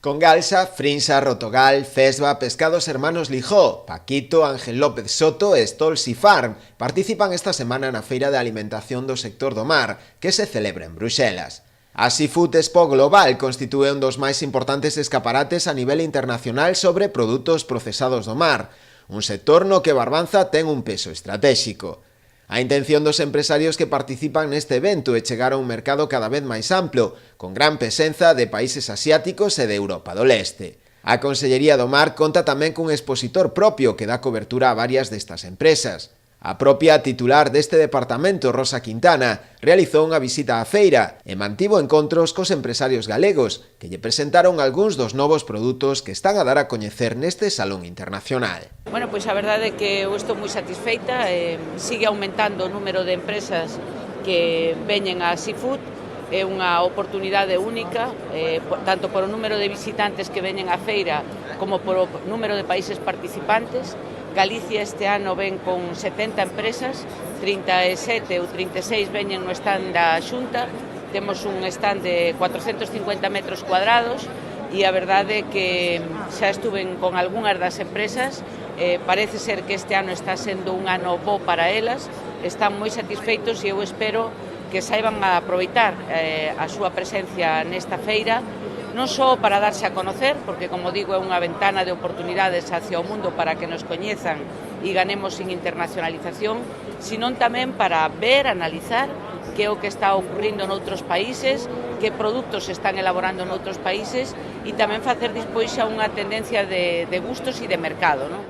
Con Galsa, Frinsa, Rotogal, Fesba, Pescados Hermanos Lijó, Paquito, Ángel López Soto e Stolz Farm participan esta semana na Feira de Alimentación do Sector do Mar, que se celebra en Bruxelas. A Seafood Expo Global constitúe un dos máis importantes escaparates a nivel internacional sobre produtos procesados do mar, un sector no que Barbanza ten un peso estratéxico. A intención dos empresarios que participan neste evento é chegar a un mercado cada vez máis amplo, con gran presenza de países asiáticos e de Europa do Leste. A Consellería do Mar conta tamén cun expositor propio que dá cobertura a varias destas empresas. A propia titular deste departamento, Rosa Quintana, realizou unha visita á feira e mantivo encontros cos empresarios galegos que lle presentaron algúns dos novos produtos que están a dar a coñecer neste salón internacional. Bueno, pois a verdade é que eu estou moi satisfeita, sigue aumentando o número de empresas que veñen a Seafood, é unha oportunidade única, tanto por o número de visitantes que veñen á feira como por o número de países participantes. Galicia este ano ven con 70 empresas, 37 ou 36 veñen no stand da Xunta, temos un stand de 450 metros cuadrados e a verdade é que xa estuven con algunhas das empresas, parece ser que este ano está sendo un ano bo para elas, están moi satisfeitos e eu espero que saiban a aproveitar a súa presencia nesta feira, non só para darse a conocer, porque, como digo, é unha ventana de oportunidades hacia o mundo para que nos coñezan e ganemos en internacionalización, senón tamén para ver, analizar que é o que está ocurrindo noutros países, que produtos se están elaborando noutros países e tamén facer despois xa unha tendencia de gustos e de mercado, non?